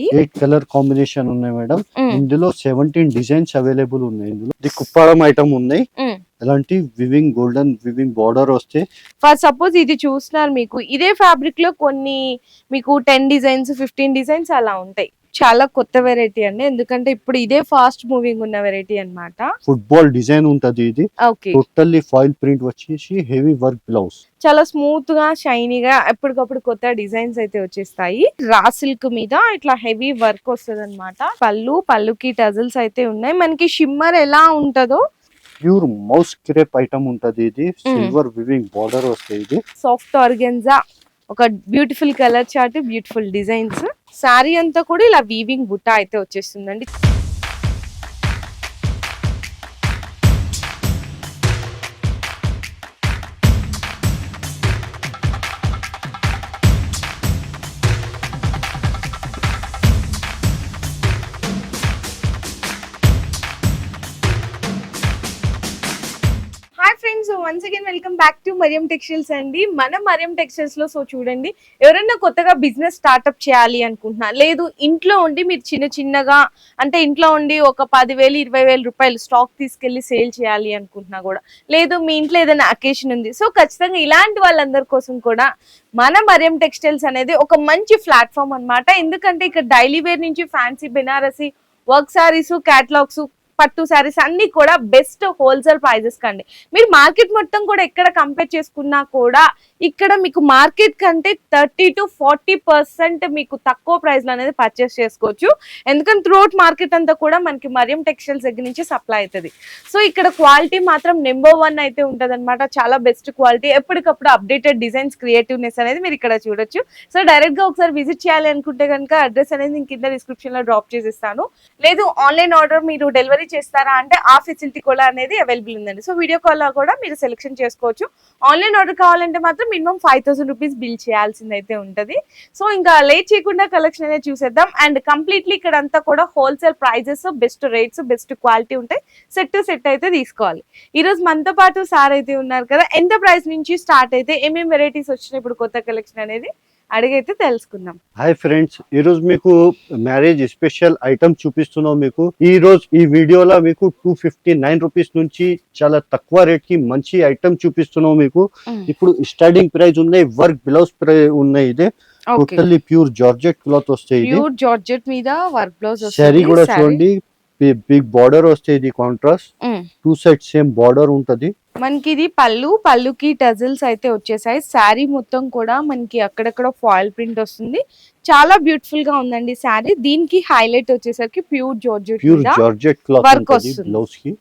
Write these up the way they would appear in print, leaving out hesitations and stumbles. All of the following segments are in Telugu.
ఎయిట్ కలర్ కాంబినేషన్ ఉన్నాయి మేడం. ఉమ్, ఇందులో 17 డిజైన్స్ అవైలబుల్ ఉన్నాయి. ఇందులో ఇది కుప్పాడం ఐటమ్ ఉన్నాయి. ఉమ్. ఎలాంటి వివింగ్ గోల్డెన్ వివింగ్ బార్డర్ వస్తే ఫర్ సపోజ్ ఇది చూస్తున్నారు, మీకు ఇదే ఫ్యాబ్రిక్ లో కొన్ని మీకు 10 డిజైన్స్ 15 డిజైన్స్ అలా ఉంటాయి. చాలా కొత్త వెరైటీ అండి, ఎందుకంటే ఇప్పుడు ఇదే ఫాస్ట్ మూవింగ్ ఉన్న వెరైటీ అన్నమాట. ఫుట్బాల్ డిజైన్ ఉంటది. ఇది ఓకే, టోటల్లీ ఫాయిల్ ప్రింట్ వచ్చేసి హెవీ వర్క్ బ్లౌజ్. చాలా స్మూత్ గా షైనీగా ఎప్పటికప్పుడు కొత్త డిజైన్స్ అయితే వచ్చేస్తాయి. రా సిల్క్ మీద ఇట్లా హెవీ వర్క్ వస్తుంది అనమాట. పళ్ళుకి టజల్స్ అయితే ఉన్నాయి. మనకి షిమ్మర్ ఎలా ఉంటుందో ప్యూర్ మౌస్ క్రేప్ ఐటమ్ ఉంటది. ఇది సిల్వర్ వివింగ్ బార్డర్ వస్తాయి. ఇది సాఫ్ట్ ఆర్గెన్జా, ఒక beautiful colour chart, beautiful designs. Sari అంతా కూడా ఇలా వీవింగ్ బుట్ట అయితే వచ్చేస్తుందండి. Hi friends, once again welcome back to Mariam textiles అండి. మన మరియం టెక్స్టైల్స్ లో చూడండి, ఎవరైనా కొత్తగా బిజినెస్ స్టార్ట్అప్ చేయాలి అనుకుంటున్నా, లేదు ఇంట్లో ఉండి మీరు చిన్నగా అంటే ఇంట్లో ఉండి ఒక 10,000 20,000 రూపాయలు స్టాక్ తీసుకెళ్లి సేల్ చేయాలి అనుకుంటున్నా కూడా, లేదు మీ ఇంట్లో ఏదైనా అకేషన్ ఉంది, సో ఖచ్చితంగా ఇలాంటి వాళ్ళందరి కోసం కూడా మన మరియం టెక్స్టైల్స్ అనేది ఒక మంచి ప్లాట్ఫామ్ అన్నమాట. ఎందుకంటే ఇక్కడ డైలీ వేర్ నుంచి fancy Banarasi work saris, catalogues, పట్టు శారీస్ అన్ని కూడా బెస్ట్ హోల్సేల్ ప్రైజెస్ కండి. మీరు మార్కెట్ మొత్తం కూడా ఎక్కడ కంపేర్ చేసుకున్నా కూడా ఇక్కడ మీకు మార్కెట్ కంటే 30 to 40% మీకు తక్కువ ప్రైస్ లో అనేది పర్చేస్ చేసుకోవచ్చు. ఎందుకంటే త్రూఅవుట్ మార్కెట్ అంతా కూడా మనకి మరియం టెక్స్టైల్స్ దగ్గర నుంచి సప్లై అవుతుంది. సో ఇక్కడ క్వాలిటీ మాత్రం నెంబర్ 1 అయితే ఉంటది అనమాట. చాలా బెస్ట్ క్వాలిటీ, ఎప్పటికప్పుడు అప్డేటెడ్ డిజైన్స్, క్రియేటివ్నెస్ అనేది మీరు ఇక్కడ చూడొచ్చు. సో డైరెక్ట్ గా ఒకసారి విజిట్ చేయాలి అనుకుంటే కనుక అడ్రస్ అనేది నేను కింద డిస్క్రిప్షన్ లో డ్రాప్ చేసిస్తాను. లేదు ఆన్లైన్ ఆర్డర్ మీరు డెలివరీ చేస్తారా అంటే ఆ ఫెసిలిటీ కూడా అనేది అవైలబుల్ ఉందండి. సో వీడియో కాల్ లో కూడా మీరు సెలెక్షన్ చేసుకోవచ్చు. ఆన్లైన్ ఆర్డర్ కావాలంటే మాత్రం మినిమం 5,000 రూపీస్ బిల్ చేయాల్సింది అయితే ఉంటది. సో ఇంకా లేట్ చేయకుండా కలెక్షన్ అనేది చూసేద్దాం. అండ్ కంప్లీట్లీ ఇక్కడ అంతా కూడా wholesale prices, best rates, best quality ఉంటాయి. సెట్ అయితే తీసుకోవాలి. ఈ రోజు మనతో పాటు సార్ అయితే ఉన్నారు కదా, ఎంత ప్రైస్ నుంచి స్టార్ట్ అయితే ఏమేమి వెరైటీస్ వచ్చినాయి ఇప్పుడు కొత్త కలెక్షన్ అనేది అడిగైతే తెలుసుకుందాం. హాయ్ ఫ్రెండ్స్, ఈ రోజు మీకు మ్యారేజ్ స్పెషల్ ఐటమ్ చూపిస్తున్నాం. మీకు ఈ రోజు ఈ వీడియోలో మీకు 259 రూపీస్ నుంచి చాలా తక్కువ రేట్ కి మంచి ఐటమ్ చూపిస్తున్నాం. మీకు ఇప్పుడు స్టార్టింగ్ ప్రైస్ ఉన్నాయి, వర్క్ బ్లౌజ్ ఉన్నాయి. ఇది టోటల్లీ ప్యూర్ జార్జెట్ క్లాత్ వస్తాయి. ప్యూర్ జార్జెట్ మీద వర్క్ బ్లౌజ్ శారీ కూడా చూడండి, బిగ్ బార్డర్ వస్తాయి. ఇది కాంట్రాస్ట్ 2 సైడ్ సేమ్ బార్డర్ ఉంటది. మనకి ఇది పళ్ళుకి టజిల్స్ అయితే వచ్చేసాయి. శారీ మొత్తం కూడా మనకి అక్కడక్కడ ఫాయిల్ ప్రింట్ వస్తుంది. చాలా బ్యూటిఫుల్ గా ఉందండి శారీ. దీనికి హైలైట్ వచ్చేసరికి ప్యూర్ జార్జెట్ క్లాత్ వర్క్ వస్తుంది. బ్లౌజ్ కి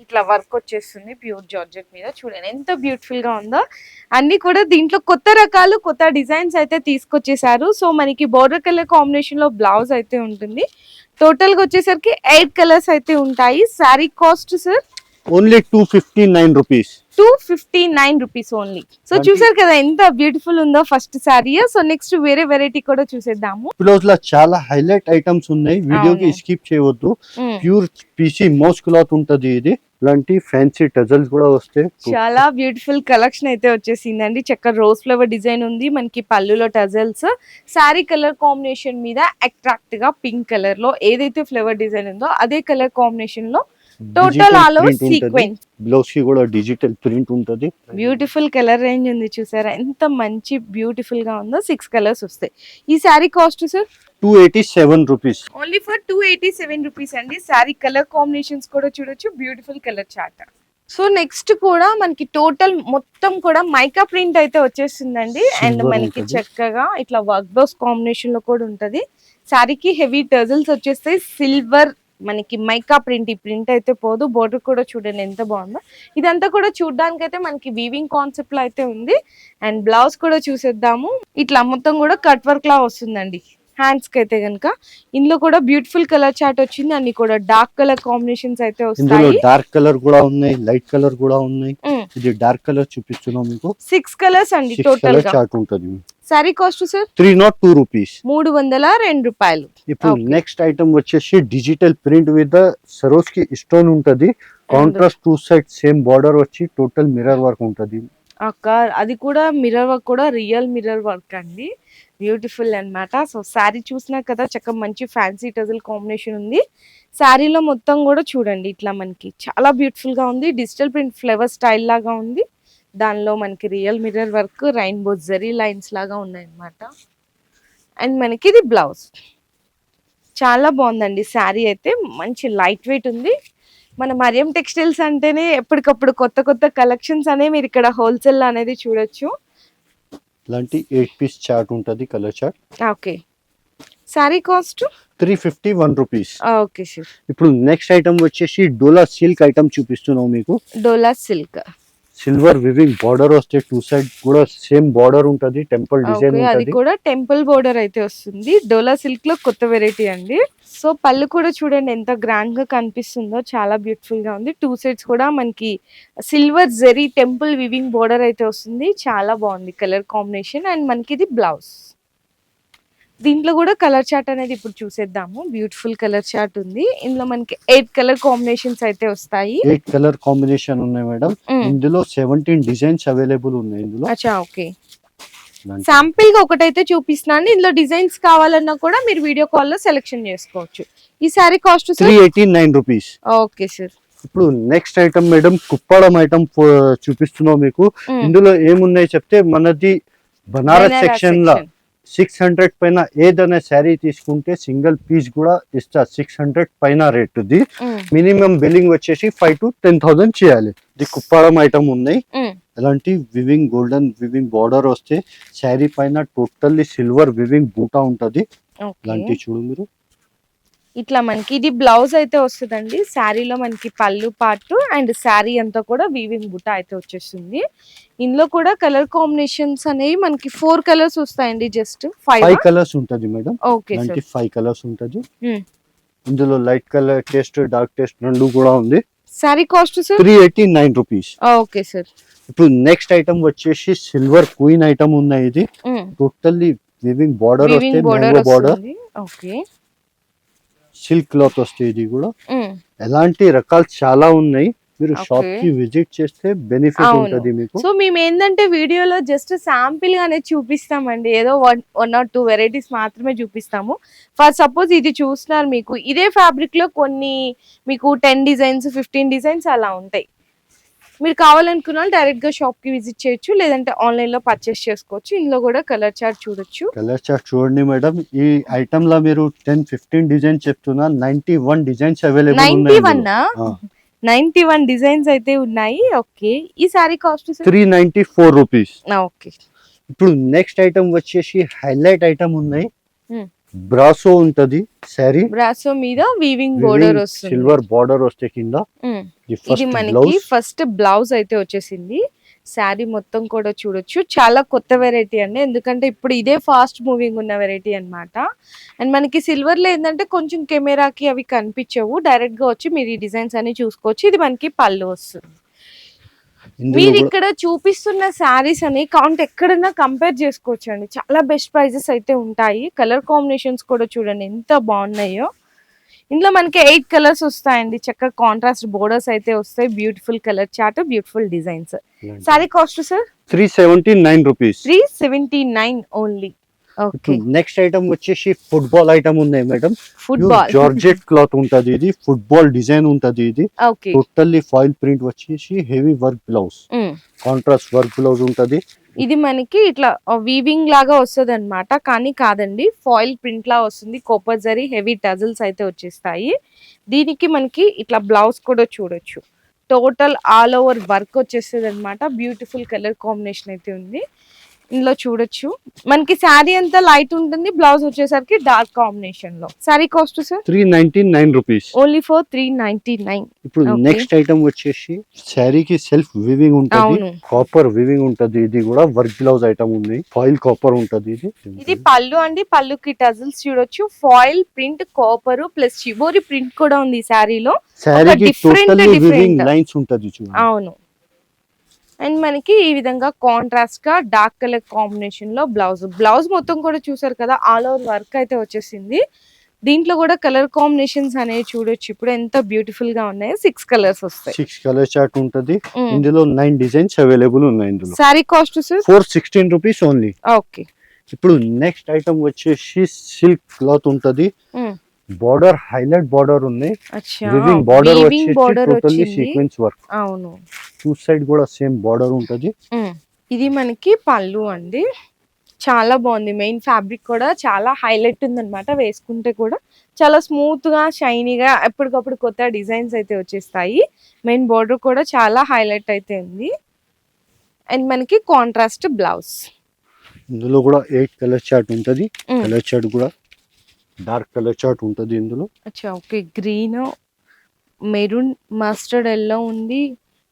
ఇట్లా వర్క్ వచ్చేస్తుంది ప్యూర్ జార్జెట్ మీద. చూడండి ఎంత బ్యూటిఫుల్ గా ఉందో. అన్ని కూడా దీంట్లో కొత్త రకాలు, కొత్త డిజైన్స్ అయితే తీసుకొచ్చేసారు. సో మనకి బోర్డర్ కలర్ కాంబినేషన్ లో బ్లౌజ్ అయితే ఉంటుంది. టోటల్ గా వచ్చేసరికి 8 కలర్స్ అయితే ఉంటాయి. Sari cost sir only 259 rupees. 259 rupees only. So చూసారు కదా ఎంత బ్యూటిఫుల్ ఉందో ఫస్ట్ శారీ. సో నెక్స్ట్ వేరే వెరైటీ కూడా చూసేద్దాము. బ్లౌజ్ లో చాలా హైలైట్ ఐటమ్స్ ఉన్నాయి, వీడియోకి స్కిప్ చేయవద్దు. ప్యూర్ పీసీ మౌస్ క్లాత్ ఉంటది. ఇది ఇలాంటి ఫ్యాన్సీ టజల్స్ కూడా వస్తాయి. చాలా బ్యూటిఫుల్ కలెక్షన్ అయితే వచ్చేసిందండి. చక్కగా రోజ్ ఫ్లవర్ డిజైన్ ఉంది. మనకి పళ్ళులో టజల్స్, శారీ కలర్ కాంబినేషన్ మీద అట్రాక్ట్ గా పింక్ కలర్ లో ఏదైతే ఫ్లవర్ డిజైన్ ఉందో అదే కలర్ కాంబినేషన్ లో total all over sequence. Blouse కి కూడా డిజిటల్ ప్రింట్ ఉంటది. బ్యూటిఫుల్ కలర్ రేంజ్ ఉంది, చూసారా ఎంత మంచి బ్యూటిఫుల్ గా ఉందో. 6 కలర్స్ వస్తాయి. ఈ sari cost sir 287 rupees. Only for 287 rupees అండి. శారీ కలర్ కాంబినేషన్స్ కూడా చూడొచ్చు, beautiful colour chart. So next కూడా మనకి టోటల్ మొత్తం కూడా మైకా ప్రింట్ అయితే వచ్చేస్తుందండి. అండ్ మనకి చక్కగా ఇట్లా వర్క్ బ్లౌజ్ కాంబినేషన్ లో కూడా ఉంటది. శారీకి హెవీ టజల్స్ వచ్చేస్తాయి. సిల్వర్ మనకి మైకా ప్రింట్, ఈ ప్రింట్ అయితే పోదు. బోర్డర్ కూడా చూడండి ఎంత బాగుందో. ఇదంతా కూడా చూడడానికి అయితే మనకి వీవింగ్ కాన్సెప్ట్ లో అయితే ఉంది. అండ్ బ్లౌజ్ కూడా చూసేద్దాము. ఇట్లా మొత్తం కూడా కట్ వర్క్ లా వస్తుందండి. హ్యాండ్స్ కి అయితే కనుక ఇందులో కూడా బ్యూటిఫుల్ కలర్ చార్ట్ వచ్చింది. అన్ని కూడా డార్క్ కలర్ కాంబినేషన్స్ అయితే వస్తాయి. డార్క్ కలర్ కూడా ఉన్నాయి, లైట్ కలర్ కూడా ఉన్నాయి. ఇది డార్క్ కలర్ చూపిస్తున్నాం మీకు. 6 కలర్స్ అండి టోటల్ గా చార్ట్ ఉంటది. Sorry cost sir 302 rupees. 302 రూపాయలు. ఇప్పుడు నెక్స్ట్ ఐటమ్ వచ్చేసి డిజిటల్ ప్రింట్ విత్ సరోస్కి స్టోన్ ఉంటది. కాంట్రాస్ట్ 2 సైడ్ సేమ్ బార్డర్ వచ్చి టోటల్ మిర్రర్ వర్క్ ఉంటది. అక్క అది కూడా మిర్రర్ వర్క్ కూడా రియల్ మిర్రర్ వర్క్ అండి, బ్యూటిఫుల్ అన్నమాట. సో శారీ చూసినా కదా చక్కగా మంచి ఫ్యాన్సీ టజల్ కాంబినేషన్ ఉంది. శారీలో మొత్తం కూడా చూడండి ఇట్లా మనకి చాలా బ్యూటిఫుల్ గా ఉంది, డిజిటల్ ప్రింట్ ఫ్లవర్ స్టైల్ లాగా ఉంది. దానిలో మనకి real mirror work rainbow zari lines లాగా ఉన్నాయి అన్నమాట. అండ్ మనకి ఇది బ్లౌజ్, చాలా బాగుందండి శారీ అయితే, మంచి లైట్ వెయిట్ ఉంది. మన మరియం టెక్స్టైల్స్ అంటేనే ఎప్పటికప్పుడు కొత్త కొత్త కలెక్షన్స్ అనేవి మీరు ఇక్కడ హోల్సేల్ అనేది చూడొచ్చు. ఇలాంటి 8 పీస్ చార్ట్ ఉంటుంది, colour chart. Okay, sari cost 351 rupees. Okay sir. ఇప్పుడు నెక్స్ట్ ఐటమ్ వచ్చేసి డోలా సిల్క్ ఐటమ్ చూపిస్తున్నాం మీకు. డోలా సిల్క్, సిల్వర్ వివింగ్ బార్డర్ వస్తే టూ సైడ్ కూడా సేమ్ బార్డర్ ఉంటది, టెంపుల్ డిజైన్ ఓకే అది ఉంటది. కూడా టెంపుల్ బోర్డర్ అయితే వస్తుంది. డోలా సిల్క్ లో కొత్త వెరైటీ అండి. సో పళ్ళు కూడా చూడండి ఎంత గ్రాండ్ గా కనిపిస్తుందో, చాలా బ్యూటిఫుల్ గా ఉంది. టూ సైడ్స్ కూడా మనకి silver zari temple weaving border అయితే వస్తుంది, చాలా బాగుంది కలర్ కాంబినేషన్. అండ్ మనకి ఇది బ్లౌజ్, దీంట్లో కూడా కలర్ చార్ట్ అనేది ఇప్పుడు చూసేద్దాము. బ్యూటిఫుల్ కలర్ చార్ట్ ఉంది, ఇందులో మనకి 8 కలర్ కాంబినేషన్స్ అయితే వస్తాయి. 8 కలర్ కాంబినేషన్ ఉన్నాయి మేడం. ఇందులో 17 డిజైన్స్ అవైలబుల్ ఉన్నాయి ఇందులో. అచ్చా ఓకే, శాంపిల్ గా ఒకటైతే చూపిస్తున్నాను, ఇందులో డిజైన్స్ కావాలన్నా కూడా మీరు వీడియో కాల్ లో సెలెక్షన్ చేసుకోవచ్చు. ఈ sari cost 389 rupees. Okay sir. ఇప్పుడు next item madam Kuppadam item చూపిస్తున్నాం మీకు. ఇందులో ఏమున్నాయి చెప్తే, మనది బనారస్ సెక్షన్ లా 600 పైన ఏదైనా శారీ తీసుకుంటే సింగిల్ పీస్ కూడా ఇస్తా. 600 పైన రేట్ ది. మినిమం బిల్లింగ్ వచ్చేసి 5 to 10,000 చేయాలి. ఇది కుప్పడం ఐటమ్ ఉన్నాయి. ఎలాంటి వివింగ్ గోల్డెన్ వివింగ్ బార్డర్ వస్తే శారీ పైన టోటల్లీ సిల్వర్ వివింగ్ బూటా ఉంటది. ఇలాంటి చూడు మీరు. ఇట్లా మనకి ఇది బ్లౌజ్ అయితే వస్తుందండి. శారీలో మనకి పళ్ళు పార్ట్ అండ్ శారీ అంతా కూడా వీవింగ్ బుట్ట అయితే వచ్చేస్తుంది. ఇందులో కూడా కలర్ కాంబినేషన్స్ అనేవి మనకి 4 కలర్స్ వస్తాయండి, జస్ట్ 5 కలర్స్ ఉంటది మేడం. ఓకే సార్, 5 కలర్స్ ఉంటది. ఇందులో light colour taste, dark taste రెండు కూడా ఉంది. Sari cost sir 389 rupees. Okay sir. ఇప్పుడు నెక్స్ట్ ఐటమ్ వచ్చేసి సిల్వర్ క్వీన్ ఐటమ్ ఉన్నాయి. ఇది టోటల్లీ వివింగ్ బార్డర్ వస్తే mango border. Okay, silk cloth వస్తే ఇది కూడా. ఎలాంటి రకాలు చాలా ఉన్నాయి, మీరు షాప్ కి విజిట్ చేస్తే బెనిఫిట్ ఉంటది మీకు. సో మేము ఏంటంటే వీడియోలో జస్ట్ శాంపిల్ గానే చూపిస్తామండి, ఏదో 1 or 2 వెరైటీస్ మాత్రమే చూపిస్తాము. ఫర్ సపోజ్ ఇది చూస్తున్నారు, మీకు ఇదే ఫ్యాబ్రిక్ లో కొన్ని మీకు 10 డిజైన్స్ 15 డిజైన్స్ అలా ఉంటాయి. మీరు కావాలనుకున్న డైరెక్ట్ గా షాప్ కి విజిట్ చేయొచ్చు, లేదంటే ఆన్లైన్ లో పర్చేస్ చేసుకోవచ్చు. ఇందులో కూడా కలర్ చార్ట్ చూడొచ్చు. కలర్ చార్ట్ చూడండి మేడం. ఈ ఐటమ్ లో మీరు 10-15 డిజైన్స్ చెప్తున్నా, 91 డిజైన్స్ అవైలబుల్ ఉన్నాయి. 91 డిజైన్స్ అయితే ఉన్నాయి. ఓకే, ఈ సారీ కాస్ట్ 394 రూపీస్. ఓకే. ఇప్పుడు నెక్స్ట్ ఐటమ్ వచ్చేసి హైలైట్ ఐటమ్ ఉన్నాయి. బ్రాసో ఉంటది శారీ, బ్రాసో మీద వీవింగ్ బోర్డర్ వస్తుంది, సిల్వర్ బార్డర్ వస్తే కింద. ఇది మనకి ఫస్ట్ బ్లౌజ్ అయితే వచ్చేసింది. శారీ మొత్తం కూడా చూడొచ్చు, చాలా కొత్త వెరైటీ అండి, ఎందుకంటే ఇప్పుడు ఇదే ఫాస్ట్ మూవింగ్ ఉన్న వెరైటీ అన్నమాట. అండ్ మనకి సిల్వర్ లో ఏంటంటే కొంచెం కెమెరాకి అవి కనిపించవు, డైరెక్ట్ గా వచ్చి మీరు ఈ డిజైన్స్ అన్ని చూసుకోవచ్చు. ఇది మనకి పళ్ళు వస్తుంది. మీరు ఇక్కడ చూపిస్తున్న శారీస్ అని కౌంట్ ఎక్కడైనా కంపేర్ చేసుకోవచ్చు అండి, చాలా బెస్ట్ ప్రైజెస్ అయితే ఉంటాయి. కలర్ కాంబినేషన్స్ కూడా చూడండి ఎంత బాగున్నాయో. ఇందులో మనకి 8 కలర్స్ వస్తాయండి, చక్కగా కాంట్రాస్ట్ బోర్డర్స్ అయితే వస్తాయి. Beautiful colour chart, beautiful designs. Sorry cost sir 379 rupees. 379 only. Okay, next item వచ్చేసి ఫుట్బాల్ ఐటమ్ ఉన్నాయి మేడం. ఫుట్బాల్ జార్జెట్ క్లాత్ ఉంటది, ఇది ఫుట్బాల్ డిజైన్ ఉంటది. ఇది టోటల్లీ ఫాయిల్ ప్రింట్ వచ్చేసి heavy work blouse, contrast work blouse ఉంటది. ఇది మనకి ఇట్లా వీవింగ్ లాగా వస్తుంది అనమాట, కానీ కాదండి ఫాయిల్ ప్రింట్ లా వస్తుంది. కోపర్ జరీ హెవీ టజల్స్ అయితే వచ్చేస్తాయి. దీనికి మనకి ఇట్లా బ్లౌజ్ కూడా చూడొచ్చు, టోటల్ ఆల్ ఓవర్ వర్క్ వచ్చేస్తుంది అనమాట. బ్యూటిఫుల్ కలర్ కాంబినేషన్ అయితే ఉంది. ఇందులో చూడొచ్చు మనకి శారీ అంతా లైట్ ఉంటుంది, బ్లౌజ్ వచ్చేసరికి డార్క్ కాంబినేషన్ లో. Sari cost sir 399 rupees. Only for 399. ఇప్పుడు నెక్స్ట్ ఐటమ్ వచ్చేసి శారీకి సెల్ఫ్ వివింగ్ ఉంటది, కాపర్ వివింగ్ ఉంటది. ఇది కూడా వర్క్ బ్లౌజ్ ఐటమ్ ఉంది, ఫాయిల్ కాపర్ ఉంటది. ఇది పళ్ళు అండి, పళ్ళుకి టజల్స్ చూడొచ్చు, foil print copper plus shibori print కూడా ఉంది ఈ శారీలో. శారీకి టోటల్లీ వివింగ్ లైన్స్ ఉంటది చూడండి. అవును. అండ్ మనకి ఈ విధంగా కాంట్రాస్ట్ గా డార్క్ కలర్ కాంబినేషన్ లో బ్లౌజ్ మొత్తం కూడా చూసారు కదా, ఆల్ ఓవర్ వర్క్ అయితే వచ్చేసింది. దీంట్లో కూడా కలర్ కాంబినేషన్స్ అనేవి చూడొచ్చు ఇప్పుడు ఎంత బ్యూటిఫుల్ గా ఉన్నాయి 6 కలర్స్ వస్తాయి 6 కలర్ చార్ట్ ఉంటది. ఇందులో 9 డిజైన్స్ అవైలబుల్ ఉన్నాయి. ఇందులో sorry cost sir 416 rupees only. Okay. ఇప్పుడు నెక్స్ట్ ఐటమ్ వచ్చేసి సిల్క్ క్లాత్ ఉంటది. బార్డర్ హైలైట్ బార్డర్ ఉన్నాయి. వివింగ్ బార్డర్ వచ్చేసి టోటల్లీ సీక్వెన్స్ వర్క్. అవును, టూ సైడ్ కూడా సేమ్ బార్డర్ ఉంటది. ఇది మనకి పళ్ళు అండి, చాలా బాగుంది. మెయిన్ ఫ్యాబ్రిక్ కూడా చాలా హైలైట్ ఉందన్నమాట. వేసుకుంటే కూడా చాలా స్మూత్ గా షైనీగా ఎప్పటికప్పుడు కొత్త డిజైన్స్ అయితే వచ్చేస్తాయి. మెయిన్ బోర్డర్ కూడా చాలా హైలైట్ అయితే ఉంది. అండ్ మనకి కాంట్రాస్ట్ బ్లౌజ్. ఇందులో కూడా 8 కలర్ చార్ట్ ఉంటది. కలర్ చార్ట్ కూడా డార్క్ కలర్ చార్ట్ ఉంటది ఇందులో. అచ్చా okay. Green, maroon, mustard yellow ఉంది.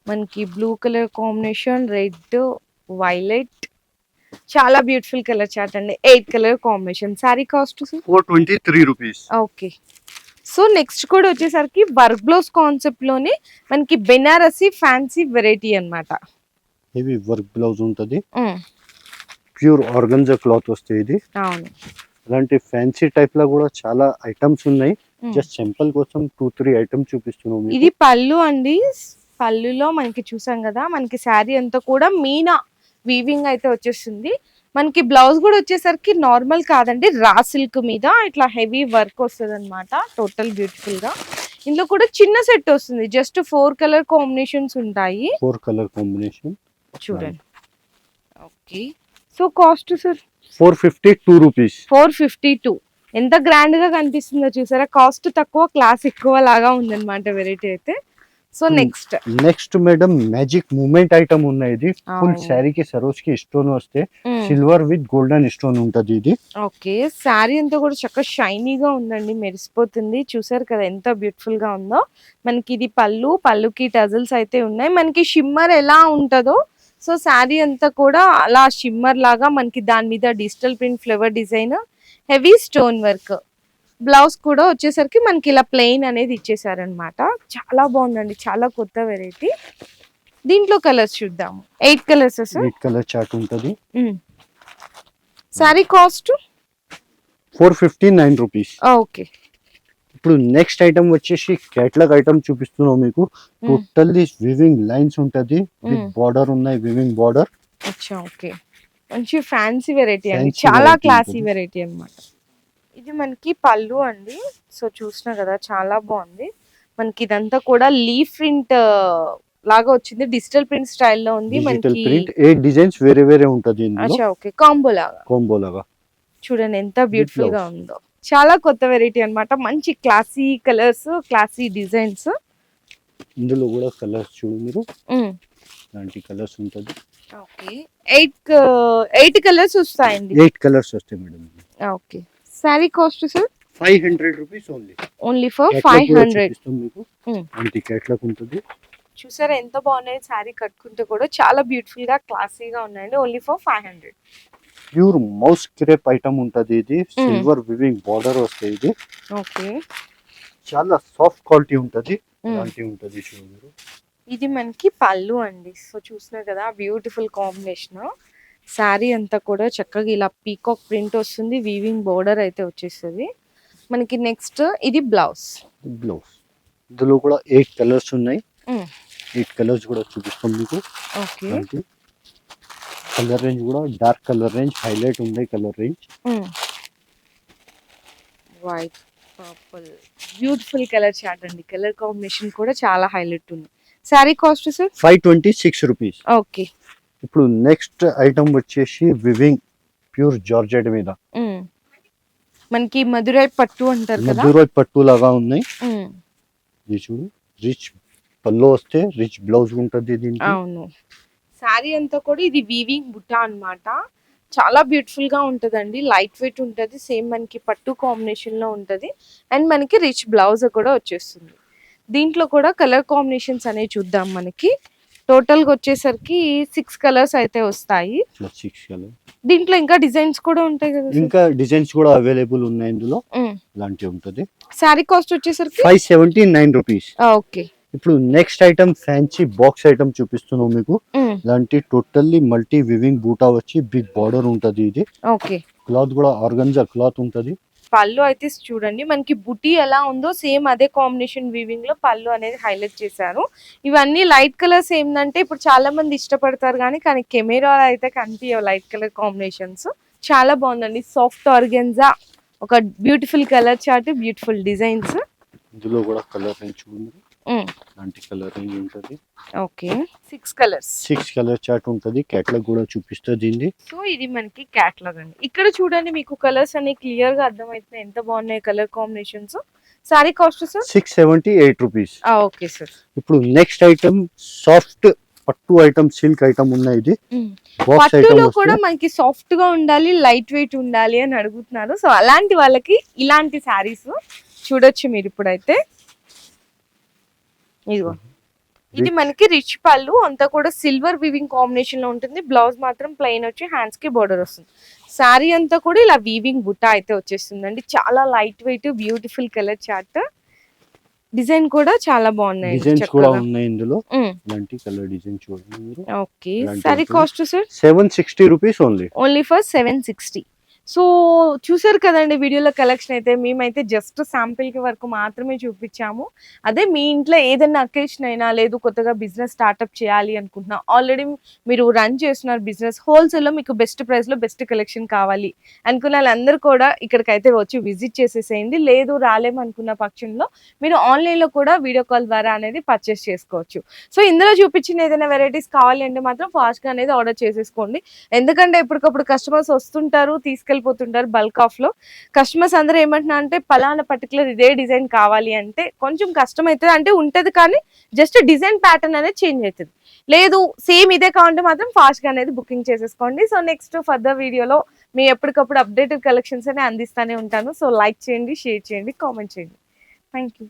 మనకి blue colour combination, red, violet, చాలా బ్యూటిఫుల్ కలర్ చార్ట్ అండి. 8 colour combination. Sorry cost 423 rupees. Okay. So next కూడా వచ్చేసరికి వర్క్ బ్లౌజ్ కాన్సెప్ట్ లోనే మనకి బెనారసి ఫ్యాన్సీ వెరైటీ అన్నమాట. హెవీ వర్క్ బ్లౌజ్ ఉంటది. ప్యూర్ ఆర్గంజా క్లాత్ వస్తాయి ఇది. అవును, అలాంటి ఫ్యాన్సీ టైప్ లో కూడా చాలా ఐటమ్స్ ఉన్నాయి. జస్ట్ సింపుల్ కోసం 2-3 ఐటమ్స్ చూపిస్తున్నాం. ఇది పళ్ళు అండి. పళ్ళులో మనకి చూసాం కదా, మనకి శారీ అంతా కూడా మీనా వీవింగ్ అయితే వచ్చేస్తుంది. మనకి బ్లౌజ్ కూడా వచ్చేసరికి నార్మల్ కాదండి, రా సిల్క్ మీద ఇట్లా హెవీ వర్క్ వస్తుంది అనమాట. టోటల్ బ్యూటిఫుల్ గా. ఇందులో కూడా చిన్న సెట్ వస్తుంది. జస్ట్ 4 కలర్ కాంబినేషన్స్ ఉంటాయి. 4 కలర్ కాంబినేషన్ చూడండి. Okay. So cost sir 452 rupees. 452. ఎంత గ్రాండ్ గా కనిపిస్తుందో చూసారా. కాస్ట్ తక్కువ, క్లాస్ ఎక్కువ లాగా ఉందన్నమాట వెరైటీ అయితే. So next madam magic moment item ఉన్నాయి. ఇది ఫుల్ శారీకి సరోజ్కి స్టోన్ వస్తే సిల్వర్ విత్ గోల్డెన్ స్టోన్ ఉంటది ఇది. ఓకే. శారీ అంతా కూడా చక్కగా షైనీగా ఉందండి, మెరిసిపోతుంది. చూసారు కదా ఎంత బ్యూటిఫుల్ గా ఉందో. మనకి ఇది పళ్ళుకి టజల్స్ అయితే ఉన్నాయి. మనకి షిమ్మర్ ఎలా ఉంటుందో సో శారీ అంతా కూడా అలా షిమ్మర్ లాగా మనకి దాని మీద digital print flower design, heavy stone work. Blouse కూడా వచ్చేసరికి మనకి ఇలా ప్లెయిన్ అనేది ఇచ్చేసారనమాట. చాలా బాగుందండి, చాలా కొత్త వెరైటీ. దీంట్లో కలర్స్ చూద్దాము. 8 కలర్స్ సార్. 8 కలర్ చార్ట్ ఉంటది. Sorry cost 459 rupees. ఓకే. ఇప్పుడు నెక్స్ట్ ఐటమ్ వచ్చేసి కేటలాగ్ ఐటమ్ చూపిస్తున్నాం మీకు. టోటల్లీ వివింగ్ లైన్స్ ఉంటది. విత్ బార్డర్ ఉన్నాయి, వివింగ్ బార్డర్. అచ్చా ఓకే. మంచి ఫ్యాన్సీ వెరైటీ అండి, చాలా క్లాసీ వెరైటీ అన్నమాట. ఇది మనకి పళ్ళు అండి. సో చూసినా కదా చాలా బాగుంది. మనకి ఇదంతా కూడా లీఫ్ ప్రింట్ లాగా వచ్చింది, డిజిటల్ ప్రింట్ స్టైల్లో ఉంది. మనకి 8 డిజైన్స్ వేరే వేరే ఉంటది ఇందులో. అచ్చా ఓకే. కాంబో లాగా చూడండి ఎంత బ్యూటిఫుల్ గా ఉందో. చాలా కొత్త వెరైటీ అన్నమాట. మంచి క్లాసీ కలర్స్, క్లాసీ డిజైన్స్. ఇందులో కూడా కలర్స్ చూడు మీరు. ఇలాంటి కలర్స్ ఉంటది. ఓకే. 8 కలర్స్ వస్తాయండి. 8 కలర్స్ వస్తాయి madam. Okay. Sorry cost sir 500 rupees only for 500. మీకు అంటి కేటలాగ్ ఉంటది. చూసారా ఎంత బాగున్నాయి. సారీ కట్టుకుంటే కూడా చాలా బ్యూటిఫుల్ గా క్లాసీగా ఉన్నాయండి. Only for 500. Pure moss crepe item ఉంటది. ఇది సిల్వర్ వివింగ్ బార్డర్ వస్తాయి. ఇది ఓకే. చాలా సాఫ్ట్ క్వాలిటీ ఉంటది. అలాంటి ఉంటది చూడు. ఇది మనకి పళ్ళు అండి. సో చూస్తున్నారు కదా బ్యూటిఫుల్ కాంబినేషన్. శారీ అంతా కూడా చక్కగా ఇలా పీకాక్ ప్రింట్ వస్తుంది, వీవింగ్ బోర్డర్ అయితే వచ్చేస్తుంది మనకి. నెక్స్ట్ ఇది బ్లౌజ్. ఇందులో కూడా 8 కలర్స్ ఉన్నాయి. 8 కలర్స్ కూడా చూపిస్తాం మీకు. ఓకే. కలర్ రేంజ్ కూడా డార్క్ కలర్ రేంజ్, హైలైట్ ఉంది colour range. White, purple, beautiful colour chart అండి. కలర్ కాంబినేషన్ కూడా చాలా హైలైట్ ఉంది. Sorry cost sir 526 rupees. Okay. ఇప్పుడు నెక్స్ట్ ఐటమ్ వచ్చేసి వివింగ్ ప్యూర్ జార్జెట్ మీద మనకి మధురై పట్టు అంటారు కదా, మధురై పట్టు లాగా ఉన్నాయి. ఇది చూడు, రిచ్ పల్లో వస్తే రిచ్ బ్లౌజ్ ఉంటది దీనికి. అవును. శారీ అంతా కూడా ఇది వీవింగ్ బుట్టా అన్నమాట. చాలా బ్యూటిఫుల్ గా ఉంటదండి, లైట్ వెయిట్ ఉంటది, సేమ్ మనకి పట్టు కాంబినేషన్ లో ఉంటది. అండ్ మనకి రిచ్ బ్లౌజ్ కూడా వచ్చేస్తుంది. దీంట్లో కూడా కలర్ కాంబినేషన్స్ అనేవి చూద్దాం. మనకి టోటల్ గా వచ్చేసరికి 6 కలర్స్ అయితే వస్తాయి. 6 కలర్. దీంట్లో ఇంకా డిజైన్స్ కూడా ఉంటాయి కదా, ఇంకా డిజైన్స్ కూడా అవైలబుల్ ఉన్నాయి ఇందులో. ఇలాంటి ఉంటది. సారీ కాస్ట్ వచ్చేసరికి 579 రూపీస్. ఓకే. ఇప్పుడు next item fancy box item చూపిస్తున్నాం మీకు. ఇలాంటి టోటల్లీ మల్టీ వివింగ్ బూటా వచ్చి బిగ్ బార్డర్ ఉంటది. ఇది ఓకే. క్లాత్ కూడా ఆర్గంజా క్లాత్ ఉంటది. పళ్ళు అయితే చూడండి మనకి బుటీ ఎలా ఉందో సేమ్ అదే కాంబినేషన్ వీవింగ్ లో పళ్ళు అనేది హైలైట్ చేశారు. ఇవన్నీ లైట్ కలర్స్ ఏంటంటే ఇప్పుడు చాలా మంది ఇష్టపడతారు కానీ కెమెరా అయితే కనిపించవు లైట్ కలర్ కాంబినేషన్స్. చాలా బాగుందండి. సాఫ్ట్ ఆర్గెన్జా, ఒక beautiful colour chart, beautiful designs. ఇందులో కూడా కలర్ రేంజ్ చూడండి, ఇలాంటి కలర్ రేంజ్ ఉంటుంది. ఓకే 6 కలర్స్, 6 కలర్ చార్ట్ ఉంటుంది. కేటలాగ్ కూడా చూపిస్తుంది ఇది. సో ఇది మనకి క్యాటలాగ్ అండి. ఇక్కడ చూడండి మీకు కలర్స్ అన్ని క్లియర్ గా అర్థమవుతున్నాయి ఎంత బాగున్నాయి colour combinations. Sorry cost sir 678 rupees. Okay sir. ఇప్పుడు నెక్స్ట్ ఐటమ్ సాఫ్ట్ పట్టు ఐటమ్, సిల్క్ ఐటమ్ ఉన్నాయి. ఇది బాక్స్ ఐటమ్ పట్టులో కూడా మనకి సాఫ్ట్ గా ఉండాలి, లైట్ వెయిట్ ఉండాలి అని అడుగుతున్నారు. సో అలాంటి వాళ్ళకి ఇలాంటి శారీస్ చూడొచ్చు మీరు. ఇప్పుడైతే ఇదిగో ఇది మనకి రిచ్ పళ్ళు, అంతా కూడా సిల్వర్ వీవింగ్ కాంబినేషన్ లో ఉంటుంది. బ్లౌజ్ మాత్రం ప్లెయిన్ వచ్చి హ్యాండ్స్ కి బోర్డర్ వస్తుంది. శారీ అంతా కూడా ఇలా వీవింగ్ బుట్ట అయితే వచ్చేస్తుందండి. చాలా light weight, beautiful colour chart. Design కూడా చాలా బాగున్నాయి. డిజైన్స్ కూడా ఉన్నాయి ఇందులో. ఇలాంటి కలర్ డిజైన్ చూడండి మీరు. Okay sorry cost sir 760 rupees only for 760. So చూసారు కదండి వీడియోలో కలెక్షన్ అయితే. మేమైతే జస్ట్ శాంపిల్ కి వరకు మాత్రమే చూపించాము. అదే మీ ఇంట్లో ఏదైనా అకేషన్ అయినా, లేదు కొత్తగా బిజినెస్ స్టార్ట్అప్ చేయాలి అనుకుంటున్నా, ఆల్రెడీ మీరు రన్ చేస్తున్నారు బిజినెస్, హోల్సేల్ లో మీకు బెస్ట్ ప్రైస్ లో బెస్ట్ కలెక్షన్ కావాలి అనుకున్న వాళ్ళందరూ కూడా ఇక్కడికైతే వచ్చి విజిట్ చేసేసేయండి. లేదు రాలేమనుకున్న పక్షంలో మీరు ఆన్లైన్ లో కూడా వీడియో కాల్ ద్వారా అనేది పర్చేస్ చేసుకోవచ్చు. సో ఇందులో చూపించిన ఏదైనా వెరైటీస్ కావాలి అంటే మాత్రం ఫాస్ట్ గా అనేది ఆర్డర్ చేసేసుకోండి. ఎందుకంటే ఎప్పటికప్పుడు కస్టమర్స్ వస్తుంటారు, తీసుకెళ్ళిపోతుంటారు బల్క్ ఆఫ్ లో. కస్టమర్స్ అందరూ ఏమంటున్నా అంటే పలానా పర్టికులర్ ఇదే డిజైన్ కావాలి అంటే కొంచెం కష్టం అవుతుంది. అంటే ఉంటది కానీ జస్ట్ డిజైన్ ప్యాటర్న్ అనేది చేంజ్ అవుతుంది. లేదు సేమ్ ఇదే కావాలంటే మాత్రం ఫాస్ట్ గా అనేది బుకింగ్ చేసేసుకోండి. సో నెక్స్ట్ ఫర్దర్ వీడియోలో మీ ఎప్పటికప్పుడు అప్డేటెడ్ కలెక్షన్స్ అని అందిస్తానే ఉంటాను. సో లైక్ చేయండి, షేర్ చేయండి, కామెంట్ చేయండి. Thank you.